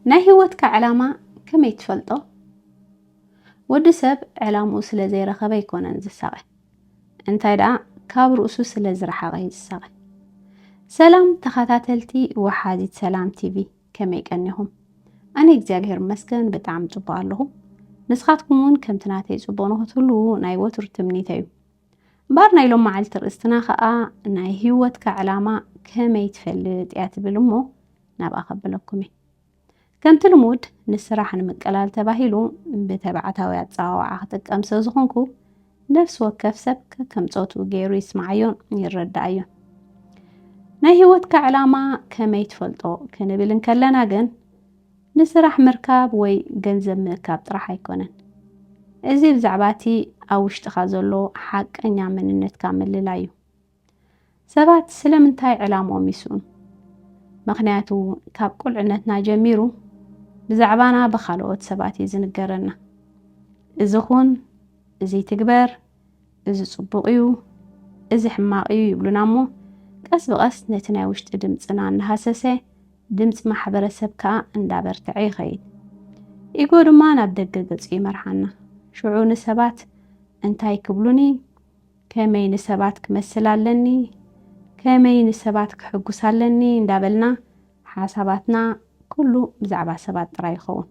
ናይ ህይወትካ ዕላማ ከመይ ትፈልጦ? ወዲ ሰብ ዕላምኡ ስለ ዘይረኸበ ይኮነን ዝሳቀ እንታይ ደኣ ካብ ርእሱ ስለ ዝረሓቀ ይሳቀ። ሰላም ተኸታተልቲ ወሓዚት ሰላም ቲቪ ከመይ ቀኒኹም? ኣነ እግዚአብሔር ይመስገን ብጣዕሚ ፅቡቅ ኣለኹ። ንስኻትኩም እውን ከምቲ ናተይ ፅቡቅ ንኽትህልዉ ናይ ወትሩ ትምኒተይ እዩ። እምበር ናይ ሎም መዓልቲ ርእስትና ከዓ ናይ ህይወትካ ዕላማ ከመይ ትፈልጥ እያ ትብል እሞ ናብኣ ከበለኩም እየ። ከምቲ ልሙድ ንስራሕ ንምቅላል ተባሂሉ ብተባዕታዊ ኣፀዋውዓ ክጥቀም ስለ ዝኾንኩ ነፍሲ ወከፍ ሰብ ከም ፆቱ ገይሩ ይስማዓዮን ይረዳእዮን። ናይ ህይወትካ ዕላማ ከመይ ትፈልጦ ክንብል እንከለና ግን ንስራሕ ምርካብ ወይ ገንዘብ ምእካብ ጥራሕ ኣይኮነን። እዚ ብዛዕባ እቲ ኣብ ውሽጥኻ ዘሎ ሓቀኛ መንነትካ ምልላይ እዩ። ሰባት ስለምንታይ ዕላምኦም ይስኡ? ምክንያቱ ካብ ቁልዕነትና ጀሚሩ ብዛዕባና ብካልኦት ሰባት እዩ ዝንገረና። እዚ ኹን፣ እዚ ትግበር፣ እዚ ፅቡቅ እዩ፣ እዚ ሕማቅ እዩ ይብሉና እሞ ቀስ ብቀስ ነቲ ናይ ውሽጢ ድምፅና እናሃሰሰ ድምፂ ማሕበረሰብ ከዓ እንዳበርትዐ ይኸይድ። ኢጎ ድማ ናብ ደገ ገፁ ይመርሓና። ሽዑ ንሰባት እንታይ ክብሉኒ፣ ከመይ ንሰባት ክመስል ኣለኒ፣ ከመይ ንሰባት ክሕጉስ ኣለኒ እንዳበልና ሓሳባትና ኩሉ ብዛዕባ ሰባት ጥራይ ይኸውን።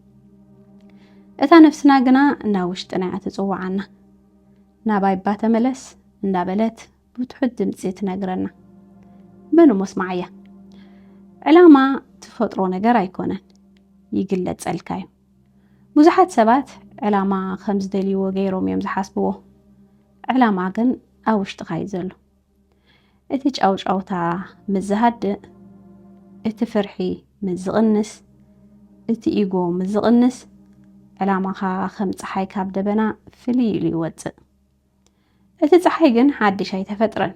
እታ ነፍስና ግና ናብ ውሽጥና እያ ትፅዋዓና። ናባይ ባ ተመለስ እንዳበለት ብትሑት ድምፂ ትነግረና። መን መስማዕ እያ። ዕላማ ትፈጥሮ ነገር ኣይኮነን፣ ይግለፀልካ እዩ። ብዙሓት ሰባት ዕላማ ከም ዝደልይዎ ገይሮም እዮም ዝሓስብዎ። ዕላማ ግን ኣብ ውሽጥኻ እዩ ዘሎ። እቲ ጫውጫውታ ምስ ዝሃድእ፣ እቲ ፍርሒ ምስ ዝቕንስ፣ እቲ ኢጎ ምስ ዝቕንስ ዕላማኻ ከም ፀሓይ ካብ ደበና ፍልይ ኢሉ ይወፅእ። እቲ ፀሓይ ግን ሓድሽ ኣይተፈጥረን፣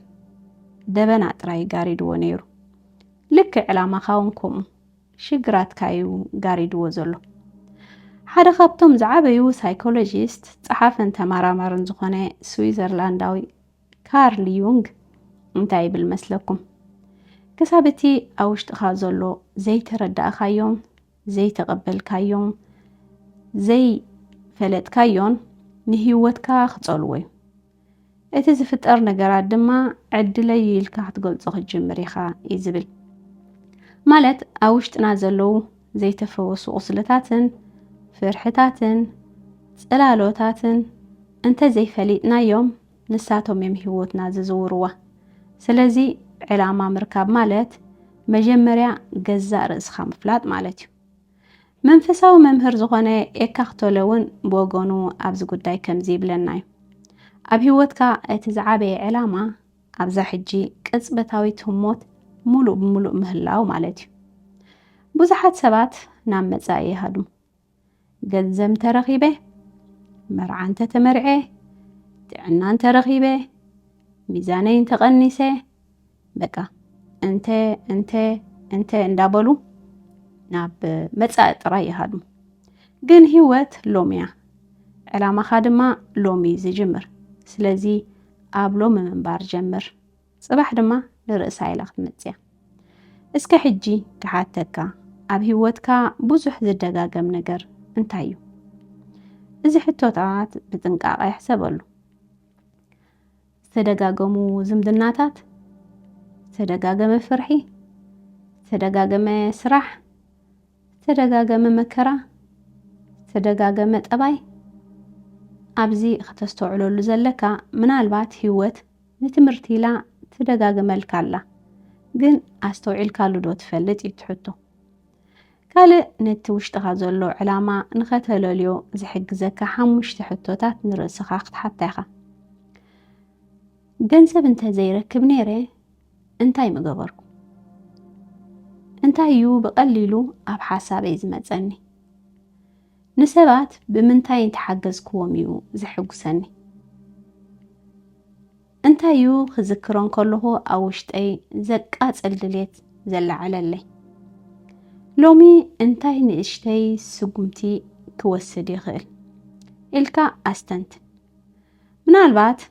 ደበና ጥራይ ጋሪድዎ ነይሩ። ልክዕ ዕላማኻ እውን ከምኡ ሽግራትካ እዩ ጋሪድዎ ዘሎ። ሓደ ካብቶም ዝዓበዩ ሳይኮሎጂስት ፀሓፍን ተመራማርን ዝኾነ ስዊዘርላንዳዊ ካርል ዩንግ እንታይ ይብል መስለኩም? ክሳብ እቲ ኣብ ውሽጥኻ ዘሎ ዘይተረዳእካዮም፣ ዘይተቐበልካዮም፣ ዘይፈለጥካዮን ንህይወትካ ክፀልዎ እዩ። እቲ ዝፍጠር ነገራት ድማ ዕድለይ ኢልካ ክትገልፆ ክጅምር ኢኻ እዩ ዝብል። ማለት ኣብ ውሽጥና ዘለው ዘይተፈወሱ ቁስልታትን ፍርሕታትን ፅላሎታትን እንተዘይፈሊጥናዮም ንሳቶም እዮም ህይወትና ዝዝውርዋ። ስለዚ ዕላማ ምርካብ ማለት መጀመርያ ገዛእ ርእስኻ ምፍላጥ ማለት እዩ። መንፈሳዊ መምህር ዝኾነ ኤካርት ቶለ እውን ብወገኑ ኣብዚ ጉዳይ ከምዚ ይብለና እዩ። ኣብ ህይወትካ እቲ ዝዓበየ ዕላማ ኣብዛ ሕጂ ቅፅበታዊት ህሞት ሙሉእ ብሙሉእ ምህላው ማለት እዩ። ብዙሓት ሰባት ናብ መጻኢ ይሃድሙ። ገንዘብ እንተረኺበ፣ መርዓ እንተተመርዐ፣ ጥዕና እንተረኺበ፣ ሚዛነይ እንተቐኒሰ፣ በቃ እንተ እንዳበሉ ናብ መጻኢ ጥራይ ይሃድሙ። ግን ህይወት ሎሚ እያ፣ ዕላማኻ ድማ ሎሚ ዝጅምር። ስለዚ ኣብ ሎሚ ምንባር ጀምር፣ ፅባሕ ድማ ንርእሳ ኢላ ክትመፅእ እያ። እስከ ሕጂ ክሓተካ ኣብ ህይወትካ ብዙሕ ዝደጋገም ነገር እንታይ እዩ? እዚ ሕቶታት ብጥንቃቐ ይሕሰበሉ። ዝተደጋገሙ ዝምድናታት፣ ዝተደጋገመ ፍርሒ፣ ዝተደጋገመ ስራሕ፣ ዝተደጋገመ መከራ፣ ዝተደጋገመ ጠባይ። ኣብዚ ከተስተውዕለሉ ዘለካ ምናልባት ህይወት ንትምህርቲ ኢላ ትደጋግመልካ ኣላ፣ ግን ኣስተውዒልካሉ ዶ ትፈልጥ እዩ ትሕቶ። ካልእ ነቲ ውሽጥኻ ዘሎ ዕላማ ንኸተለልዮ ዝሕግዘካ 5 ሕቶታት ንርእስኻ ክትሓታ ኢኻ። ገንዘብ እንተዘይረክብ ነይረ እንታይ ምገበርኩ? እንታይ እዩ ብቐሊሉ ኣብ ሓሳበይ ዝመፀኒ? ንሰባት ብምንታይ እንተሓገዝክዎም እዩ ዝሕጉሰኒ? እንታይ እዩ ክዝክሮን ከለኹ ኣብ ውሽጠይ ዘቃፅል ድሌት ዘለዓለለይ? ሎሚ እንታይ ንእሽተይ ስጉምቲ ክወስድ ይኽእል ኢልካ ኣስተንትን። ምናልባት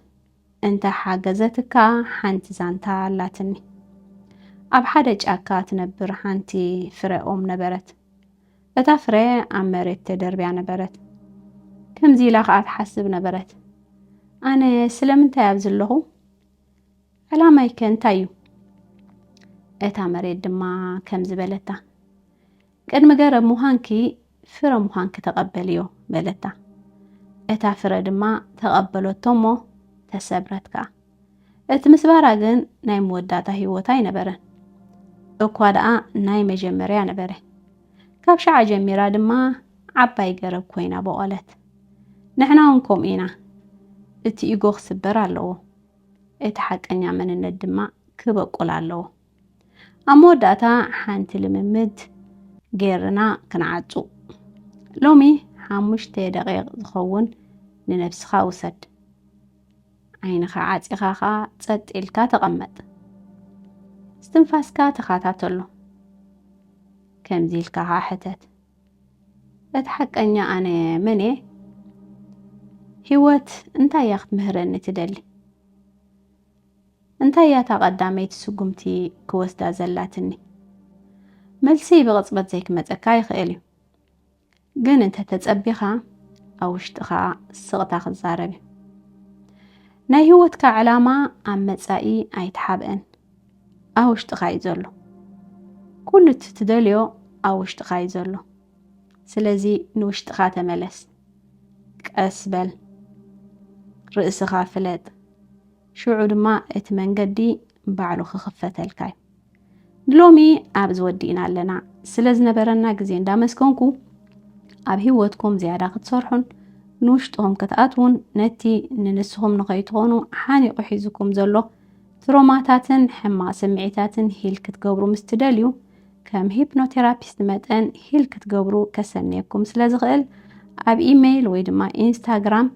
እንታይ ሓገዘትካ ሓንቲ ዛንታ ኣላትኒ። ኣብ ሓደ ጫካ ትነብር ሓንቲ ፍረ ኦም ነበረት። እታፍረ ኣብ መሬት ተደርብያ ነበረት። ከምዚ ኢላ ከዓ ትሓስብ ነበረት። ኣነ ስለምንታይ ኣብ ዘለኹ? ዕላማይ ከ እንታይ እዩ? እታ መሬት ድማ ከም ዝበለታ ቅድሚ ገረብ ምዃንኪ ፍረ ምዃንኪ ተቐበልዮ በለታ። እታ ፍረ ድማ ተቐበለቶ እሞ ተሰብረት ከዓ። እቲ ምስባራ ግን ናይ መወዳእታ ሂወታ ኣይነበረን እኳ ደኣ ናይ መጀመርያ ነበረ። ካብ ሻዓ ጀሚራ ድማ ዓባይ ገረብ ኮይና በቆለት። ንሕና እውን ከምኡ ኢና። እቲ ኢጎ ክስበር ኣለዎ፣ እቲ ሓቀኛ መንነት ድማ ክበቁል ኣለዎ። ኣብ መወዳእታ ሓንቲ ልምምድ ጌርና ክንዓፁ። ሎሚ 5 ደቂቕ ዝኸውን ንነፍስኻ ውሰድ። ዓይንኻ ዓፂኻ ኸ ጸጥ ኢልካ ተቐመጥ። እስትንፋስካ ተኸታተሎ። ከምዚ ኢልካ ኸ ሕተት። እቲ ሓቀኛ ኣነ መን እየ? ሂወት እንታይ እያ ክትምህረኒ ትደሊ? እንታይ እያ እታ ቀዳመይቲ ስጉምቲ ክወስዳ ዘላትኒ? መልሲ ብቕፅበት ዘይክመፀካ ይኽእል እዩ። ግን እንተተፀቢኻ ኣብ ውሽጥኻ ስቕታ ክዛረብ እዩ። ናይ ሂወትካ ዕላማ ኣብ መጻኢ ኣይተሓብአን፣ ኣብ ውሽጥኻ እዩ ዘሎ። ኩሉ ትደልዮ ኣብ ውሽጥኻ እዩ ዘሎ። ስለዚ ንውሽጥኻ ተመለስ። ቀስ በል፣ ርእስኻ ፍለጥ። ሽዑ ድማ እቲ መንገዲ ባዕሉ ክኽፈተልካ እዩ። ሎሚ ኣብ ዝወዲእና ኣለና። ስለ ዝነበረና ግዜ እንዳመስገንኩ ኣብ ሂወትኩም ዝያዳ ክትሰርሑን ንውሽጥኩም ክትኣትውን ነቲ ንንስኹም ንኸይትኾኑ ሓኒቑ ሒዙኩም ዘሎ ትሮማታትን ሕማቕ ስምዒታትን ሂል ክትገብሩ ምስ ትደልዩ ከም ሂፕኖቴራፒስት መጠን ሂል ክትገብሩ ከሰንየኩም ስለ ዝኽእል ኣብ ኢሜይል ወይ ድማ ኢንስታግራም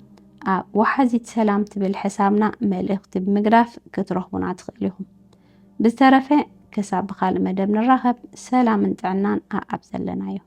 ኣብ ወሓዚት ሰላም ትብል ሕሳብና መልእኽቲ ብምግዳፍ ክትረኽቡና ትኽእሉ ኢኹም። ብዝተረፈ ክሳብ ብኻልእ መደብ ንራኸብ። ሰላምን ጥዕናን ኣብ ዘለናዮ።